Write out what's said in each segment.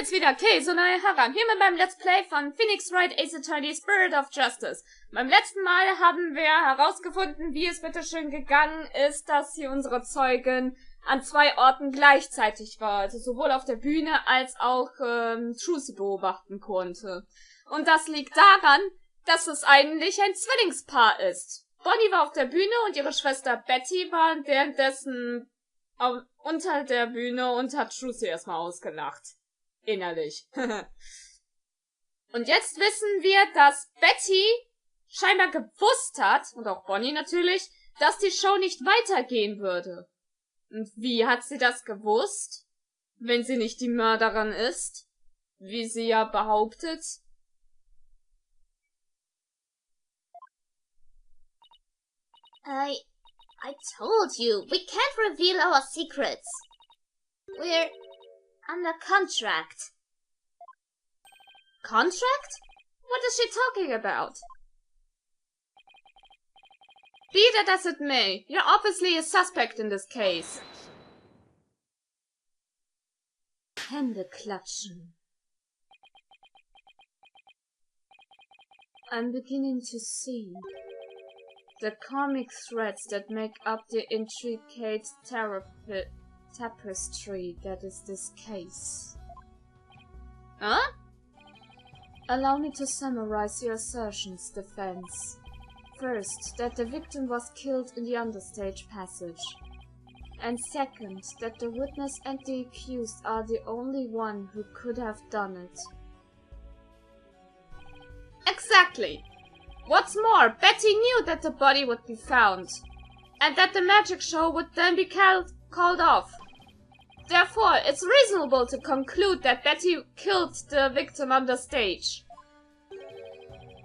jetzt wieder Käse und heran. Hier mit meinem Let's Play von Phoenix Wright Ace Attorney Spirit of Justice. Beim letzten Mal haben wir herausgefunden, wie es bitteschön gegangen ist, dass hier unsere Zeugin an 2 Orten gleichzeitig war. Also sowohl auf der Bühne als auch Trucy beobachten konnte. Und das liegt daran, dass es eigentlich ein Zwillingspaar ist. Bonnie war auf der Bühne und ihre Schwester Betty war währenddessen unter der Bühne und hat Trucy erstmal ausgelacht. Innerlich. Und jetzt wissen wir, dass Betty scheinbar gewusst hat, und auch Bonnie natürlich, dass die Show nicht weitergehen würde. Und wie hat sie das gewusst? Wenn sie nicht die Mörderin ist? Wie sie ja behauptet? I told you, we can't reveal our secrets. We're under contract. Contract? What is she talking about? Be that as it may, you're obviously a suspect in this case. Hände klatschen. I'm beginning to see the comic threads that make up the intricate tapestry that is this case. Huh? Allow me to summarize your assertions, defense. First, that the victim was killed in the understage passage. And second, that the witness and the accused are the only one who could have done it. Exactly! What's more, Betty knew that the body would be found, and that the magic show would then be called off. Therefore, it's reasonable to conclude that Betty killed the victim on the stage.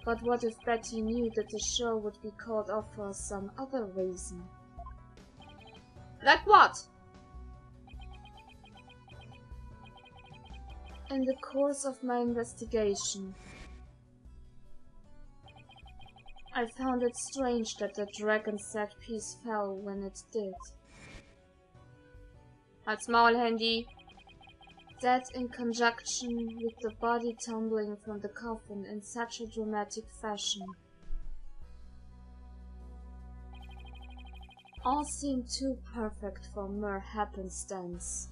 But what if Betty knew that the show would be called off for some other reason? Like what? In the course of my investigation, I found it strange that the dragon set piece fell when it did. Halt's Maul, Handy. That in conjunction with the body tumbling from the coffin in such a dramatic fashion. All seemed too perfect for mere happenstance.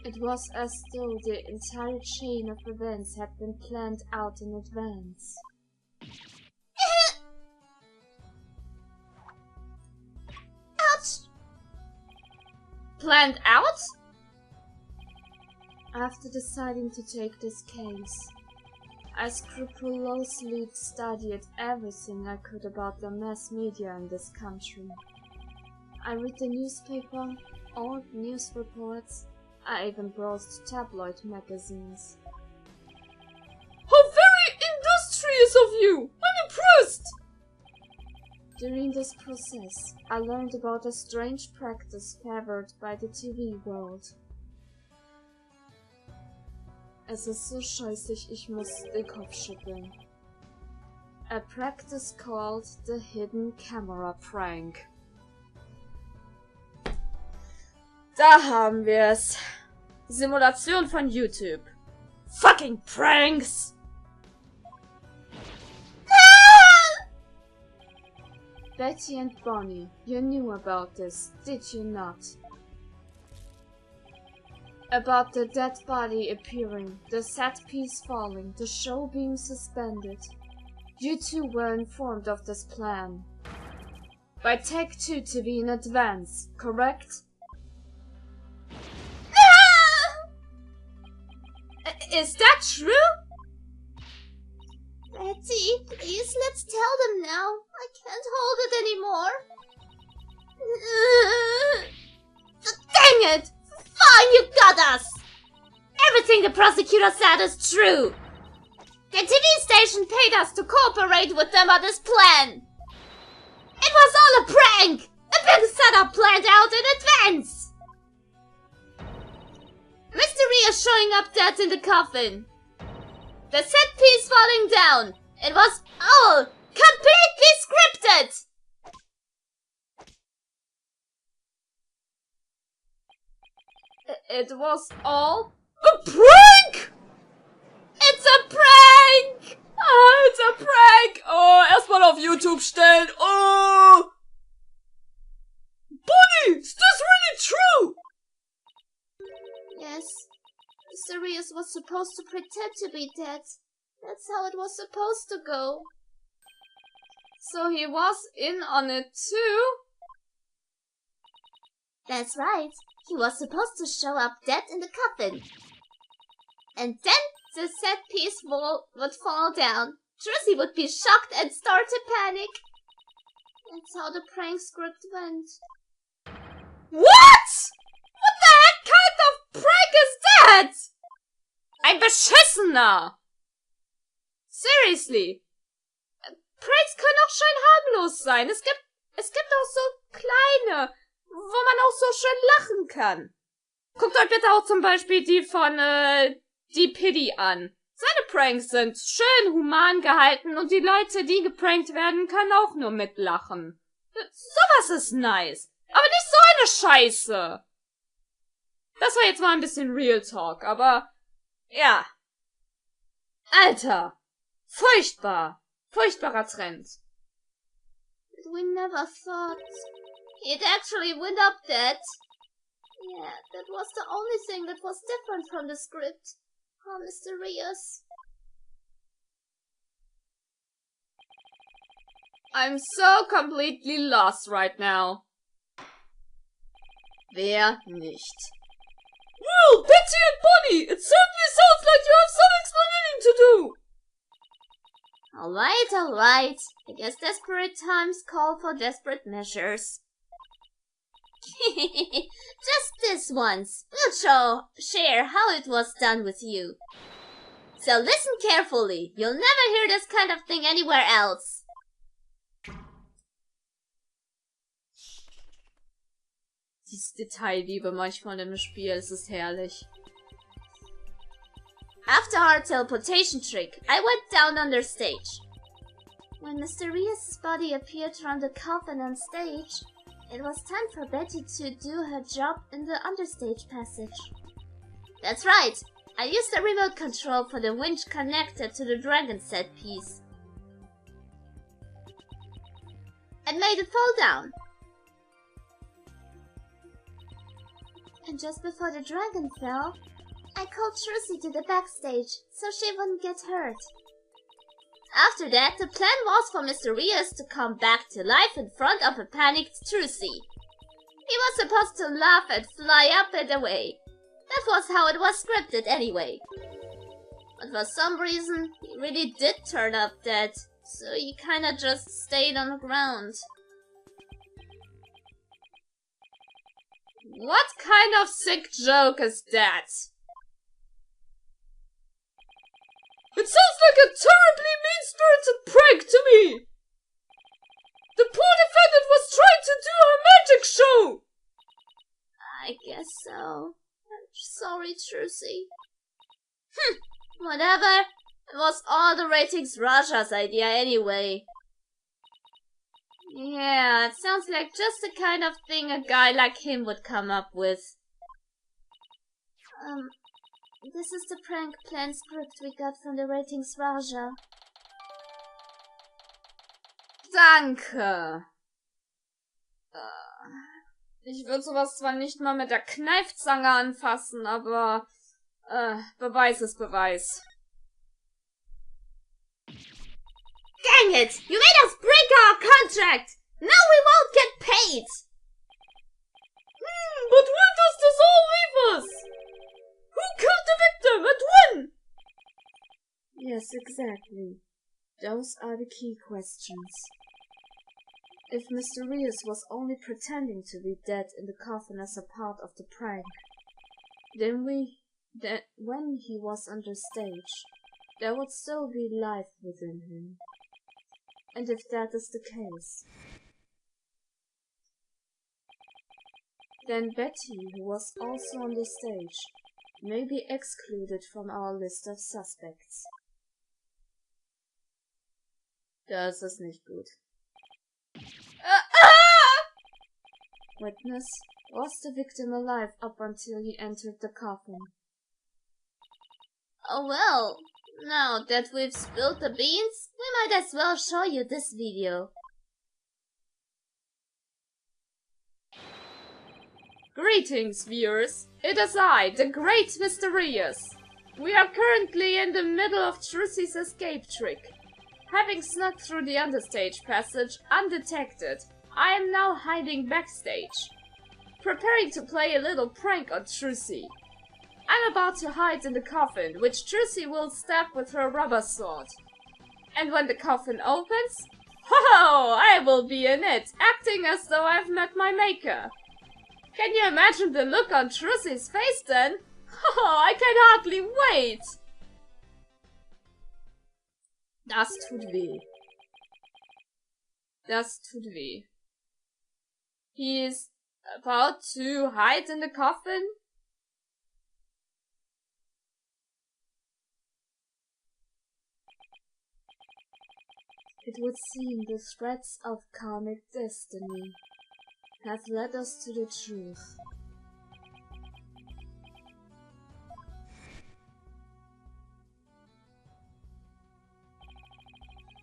It was as though the entire chain of events had been planned out in advance. Ouch! Planned out? After deciding to take this case, I scrupulously studied everything I could about the mass media in this country. I read the newspaper, all news reports. I even browsed tabloid magazines. How very industrious of you! I'm impressed! During this process, I learned about a strange practice favored by the TV world. Es ist so scheußlich, ich muss den Kopf schütteln. A practice called the hidden camera prank. Da haben wir es. Simulation von YouTube. Fucking Pranks! Betty and Bonnie, you knew about this, did you not? About the dead body appearing, the set piece falling, the show being suspended. You two were informed of this plan. By Take-Two TV in advance, correct? Is that true? Betty, please, let's tell them now. I can't hold it anymore. Dang it! Fine, you got us! Everything the prosecutor said is true! The TV station paid us to cooperate with them on this plan. It was all a prank! A big setup planned out in advance! Mystery is showing up dead in the coffin. The set piece falling down. It was all completely scripted! it was all a prank! It's a prank! Ah, it's a prank! Oh, erstmal auf YouTube stellen. Oh! Bonnie, is this really true? Yes. Sirius was supposed to pretend to be dead. That's how it was supposed to go. So he was in on it too? That's right. He was supposed to show up dead in the coffin. And then the set piece wall would fall down. Trissy would be shocked and start to panic. That's how the prank script went. What? What the heck kind of prank is that? Ein beschissener! Seriously. Pranks können auch schön harmlos sein. Es gibt auch so kleine, wo man auch so schön lachen kann. Guckt euch bitte auch zum Beispiel die von, die Piddy an. Seine Pranks sind schön human gehalten und die Leute, die geprankt werden, können auch nur mitlachen. Sowas ist nice. Aber nicht so eine Scheiße. Das war jetzt mal ein bisschen Real Talk, aber ja. Alter. Furchtbar. Furchtbarer Trend. We never thought it actually went up that. Yeah, that was the only thing that was different from the script. How mysterious. I'm so completely lost right now. Wer nicht? Well, Betty and Bonnie, it certainly sounds like you have some explaining to do. Alright. I guess desperate times call for desperate measures. Just this once. We'll share how it was done with you. So listen carefully. You'll never hear this kind of thing anywhere else. Dieses Detailliebe manchmal in einem Spiel, es ist herrlich. After our teleportation trick, I went down under stage. When Mysterious' body appeared around the coffin on stage, it was time for Betty to do her job in the understage passage. That's right, I used the remote control for the winch connected to the dragon set piece. And made it fall down. And just before the dragon fell, I called Trissy to the backstage so she wouldn't get hurt. After that, the plan was for Mysterious to come back to life in front of a panicked Trissy. He was supposed to laugh and fly up and away. That was how it was scripted anyway. But for some reason, he really did turn up dead, so he kinda just stayed on the ground. What kind of sick joke is that? It sounds like a terribly mean-spirited prank to me! The poor defendant was trying to do her magic show! I guess so. I'm sorry, Trissy. Whatever. It was all the ratings Raja's idea anyway. Yeah, it sounds like just the kind of thing a guy like him would come up with. This is the prank plan script we got from the ratings Raja. Danke. Ich würde sowas zwar nicht mal mit der Kneifzange anfassen, aber Beweis ist Beweis. Dang it! You made us break our contract! Now we won't get paid! But where does this all leave us? Who killed the victim and when? Yes, exactly. Those are the key questions. If Mysterious was only pretending to be dead in the coffin as a part of the prank, then when he was on the stage, there would still be life within him. And if that is the case, then Betty, who was also on the stage, may be excluded from our list of suspects. Das ist nicht gut. Witness Was the victim alive up until he entered the coffin? Oh well, now that we've spilled the beans, we might as well show you this video. Greetings, viewers! It is I, the Great Mysterious. We are currently in the middle of Trucy's escape trick. Having snuck through the understage passage undetected, I am now hiding backstage, preparing to play a little prank on Trucy. I'm about to hide in the coffin, which Trucy will stab with her rubber sword. And when the coffin opens, ho! I will be in it, acting as though I've met my maker. Can you imagine the look on Trucy's face then? Oh, I can hardly wait! Das tut weh. Das tut weh. He is about to hide in the coffin? It would seem the threads of karmic destiny have led us to the truth.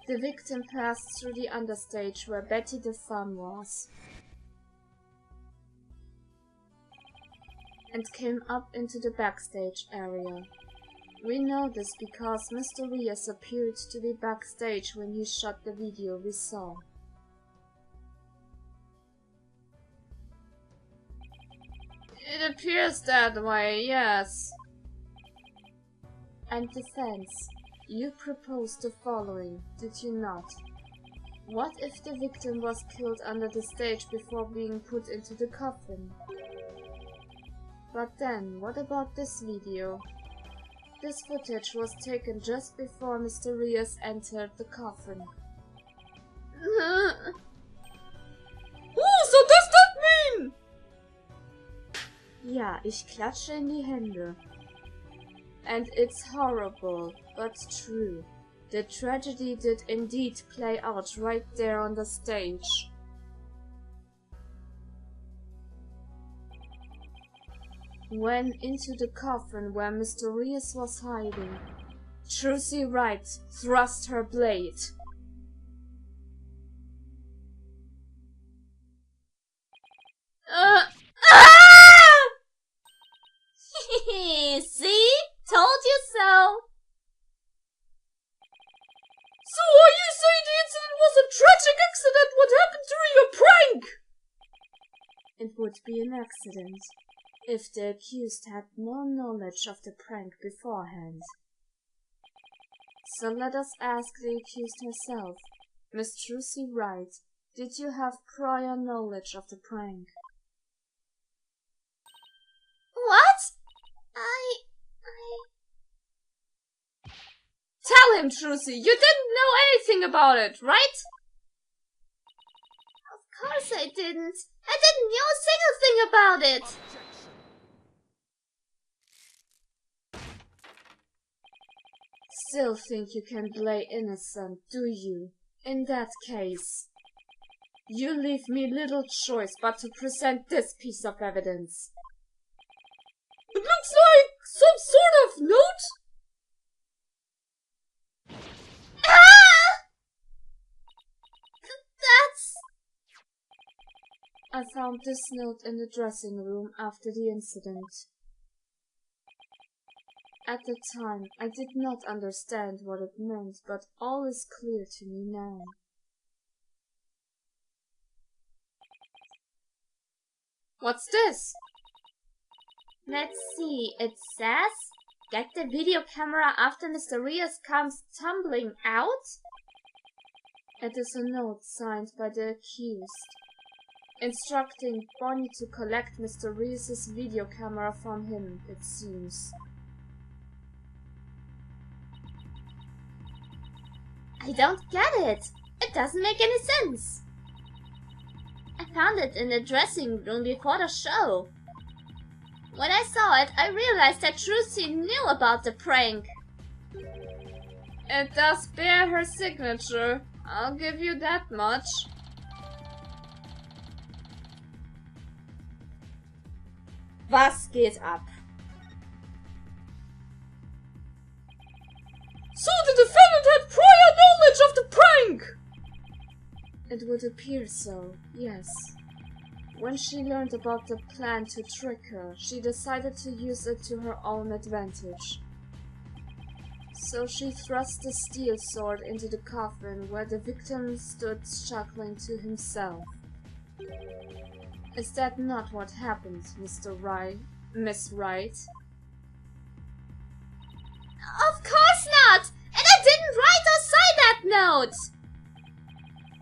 The victim passed through the understage where Betty the Fun was, and came up into the backstage area. We know this because Mr. Rias appeared to be backstage when he shot the video we saw. It appears that way, yes. And defense, you proposed the following, did you not? What if the victim was killed under the stage before being put into the coffin? But then, what about this video? This footage was taken just before Mr. Rias entered the coffin. Oh, so does that mean? Ja, ich klatsche in die Hände. And it's horrible, but true. The tragedy did indeed play out right there on the stage. When into the coffin where Mr. Rias was hiding, Trucy Wright thrust her blade. See? Told you so! So are you saying the incident was a tragic accident? What happened during your prank? It would be an accident if the accused had no knowledge of the prank beforehand. So let us ask the accused herself. Miss Trucy Wright, did you have prior knowledge of the prank? What? Tell him, Trucy, you didn't know anything about it, right? Of course I didn't. I didn't know a single thing about it. Still think you can play innocent, do you? In that case, you leave me little choice but to present this piece of evidence. It looks like some sort of note? I found this note in the dressing room after the incident. At the time, I did not understand what it meant, but all is clear to me now. What's this? Let's see, it says, get the video camera after Mr. Rias comes tumbling out? It is a note signed by the accused, instructing Bonnie to collect Mr. Rias's video camera from him, it seems. I don't get it. It doesn't make any sense. I found it in the dressing room before the show. When I saw it, I realized that Trucy knew about the prank. It does bear her signature, I'll give you that much. Was geht ab? So the defendant had prior knowledge of the prank! It would appear so, yes. When she learned about the plan to trick her, she decided to use it to her own advantage. So she thrust the steel sword into the coffin where the victim stood chuckling to himself. Is that not what happened, Miss Wright? Of course not! And I didn't write or sign that note!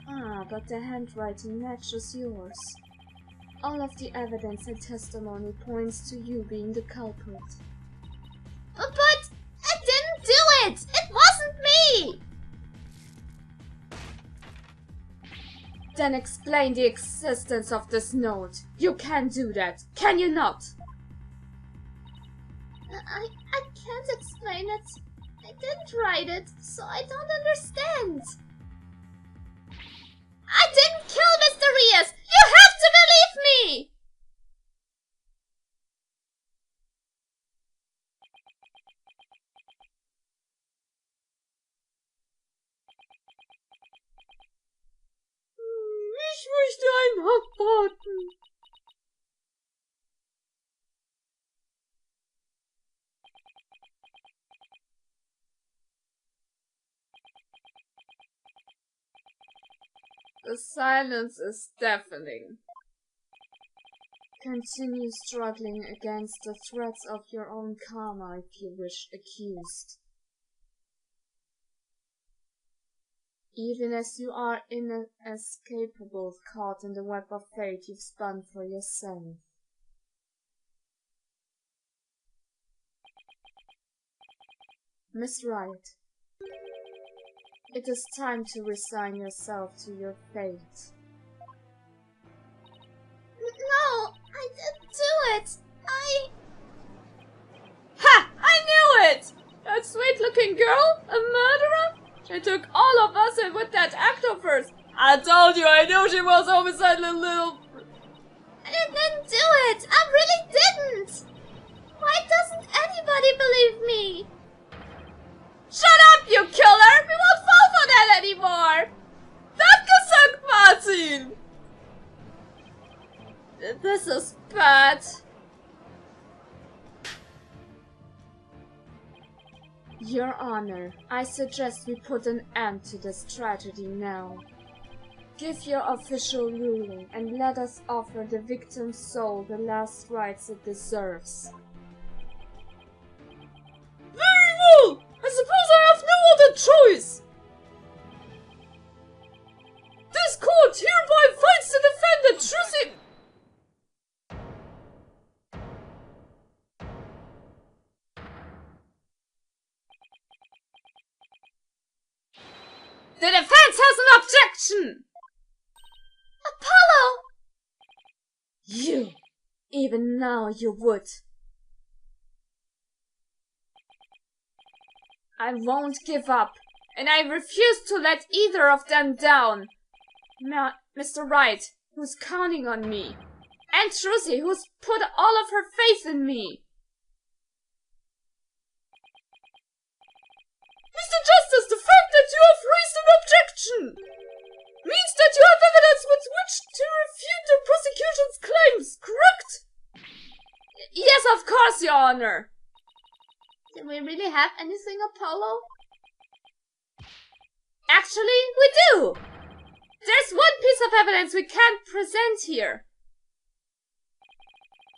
Ah, but the handwriting matches yours. All of the evidence and testimony points to you being the culprit. But I didn't do it! It wasn't me! Then explain the existence of this note. You can do that, can you not? I can't explain it. I didn't write it, so I don't understand. I didn't kill Mr. Rias! You have to believe me! Ich möchte einen abwarten. The silence is deafening. Continue struggling against the threats of your own karma if you wish, accused. Even as you are inescapable, caught in the web of fate you've spun for yourself. Miss Wright, it is time to resign yourself to your fate. No, I didn't do it. Ha! I knew it! That sweet-looking girl? A murderer? She took all of us in with that act of hers. I told you, I knew she was homicide, little... I didn't do it. I really didn't. Why doesn't anybody believe me? Shut up, you killer! We won't fall for that anymore! Danke, Martin! This is bad. Your Honor, I suggest we put an end to this tragedy now. Give your official ruling and let us offer the victim's soul the last rites it deserves. Very well! I suppose I have no other choice! This court hereby finds the defendant Trucy... The defense has an objection! Apollo! You! Even now you would. I won't give up, and I refuse to let either of them down. Mr. Wright, who's counting on me, and Trucy, who's put all of her faith in me. Mr. Justice, the fact that you have raised an objection means that you have evidence with which to refute the prosecution's claims, correct? Yes, of course, Your Honor. Do we really have anything, Apollo? Actually, we do! There's one piece of evidence we can't present here.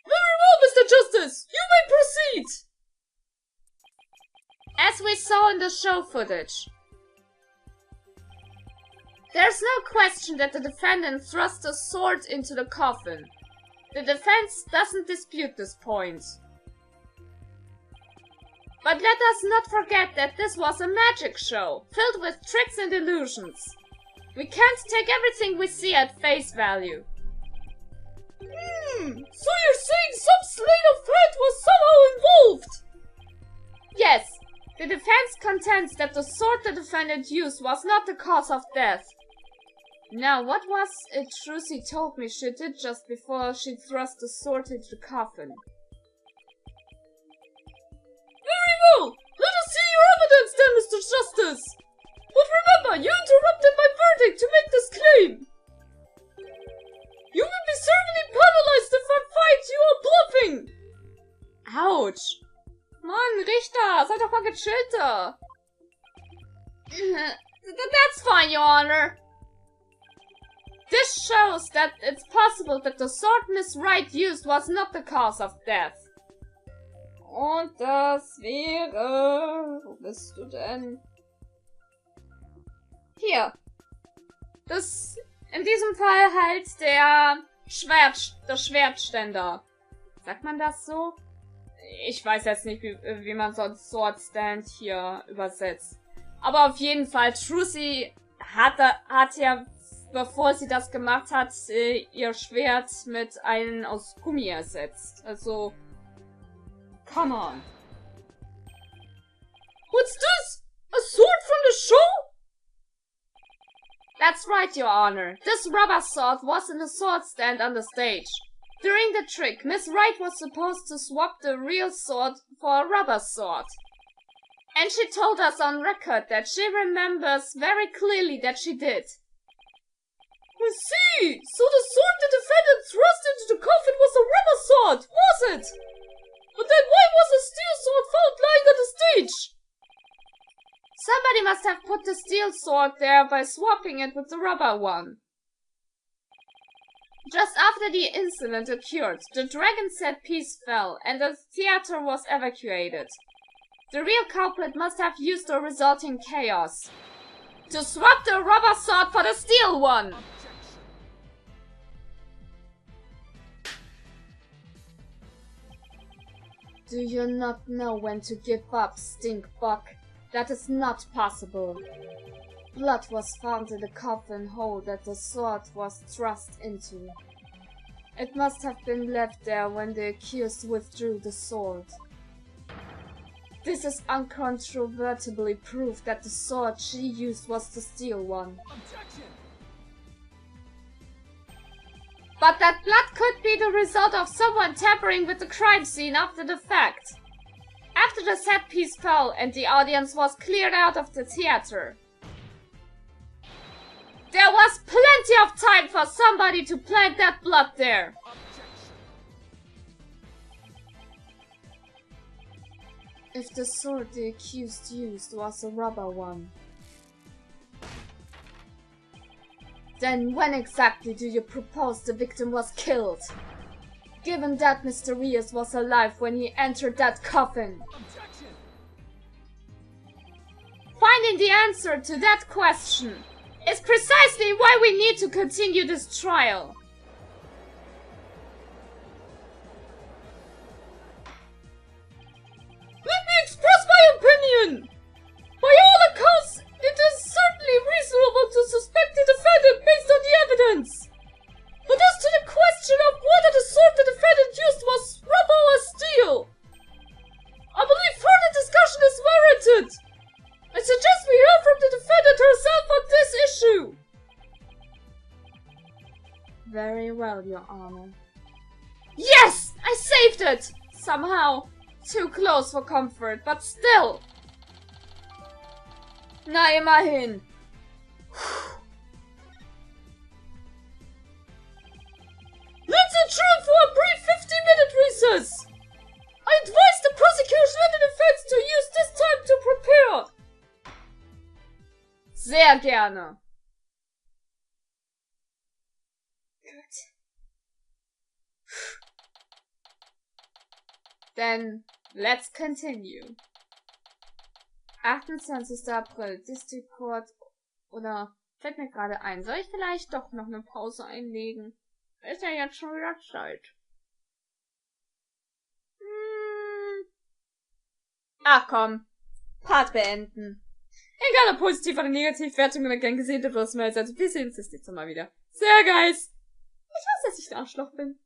Very well, Mr. Justice, you may proceed! As we saw in the show footage, there's no question that the defendant thrust a sword into the coffin. The defense doesn't dispute this point. But let us not forget that this was a magic show, filled with tricks and illusions. We can't take everything we see at face value. So you're saying some sleight of hand was somehow involved? Yes, the defense contends that the sword the defendant used was not the cause of death. Now, what was it Trucy told me she did just before she thrust the sword into the coffin? Mr. Justice. But remember, you interrupted my verdict to make this claim. You will be severely penalized if I find you are bluffing. Ouch. Mann, Richter, sei doch mal gechillter. That's fine, Your Honor. This shows that it's possible that the sword Miss Wright used was not the cause of death. Und das wäre... Wo bist du denn? Hier. Das... In diesem Fall halt der Schwertständer. Sagt man das so? Ich weiß jetzt nicht, wie man sonst Sword Stand hier übersetzt. Aber auf jeden Fall, Trucy hat ja, bevor sie das gemacht hat, ihr Schwert mit einem aus Gummi ersetzt. Also, come on. What's this? A sword from the show? That's right, Your Honor. This rubber sword was in the sword stand on the stage. During the trick, Miss Wright was supposed to swap the real sword for a rubber sword. And she told us on record that she remembers very clearly that she did. I see! So the sword the defendant thrust into the coffin was a rubber sword, was it? But then why was a steel sword found lying on the stage? Somebody must have put the steel sword there by swapping it with the rubber one. Just after the incident occurred, the dragon set piece fell and the theater was evacuated. The real culprit must have used the resulting chaos to swap the rubber sword for the steel one. Do you not know when to give up, stinkbug? That is not possible. Blood was found in the coffin hole that the sword was thrust into. It must have been left there when the accused withdrew the sword. This is uncontrovertibly proof that the sword she used was the steel one. Objection. But that blood could be the result of someone tampering with the crime scene after the fact. After the set piece fell and the audience was cleared out of the theater. There was plenty of time for somebody to plant that blood there. If the sword the accused used was a rubber one, then when exactly do you propose the victim was killed? Given that Mr. Rios was alive when he entered that coffin. Objection. Finding the answer to that question is precisely why we need to continue this trial. Let me express my opinion! By all accounts, it is certainly reasonable to suspect the defendant based on the evidence. But as to the question of whether the sword the defendant used was rubber or steel, I believe further discussion is warranted. I suggest we hear from the defendant herself on this issue. Very well, Your Honor. Yes! I saved it! Somehow. Too close for comfort, but still. Na, immerhin. Let's adjourn for a brief 15-minute recess. I advise the prosecution and the defense to use this time to prepare. Sehr gerne. Gut. Then, let's continue. 28. April, District Court, oder fällt mir gerade ein, soll ich vielleicht doch noch eine Pause einlegen? Ist ja jetzt schon wieder Zeit. Ach komm, Part beenden. Egal ob positiv oder negativ, Wertung oder gern gesehen, du wirst mir jetzt, also wir sehen uns das nächste Mal wieder. Sehr geil. Ich weiß, dass ich ein Arschloch bin.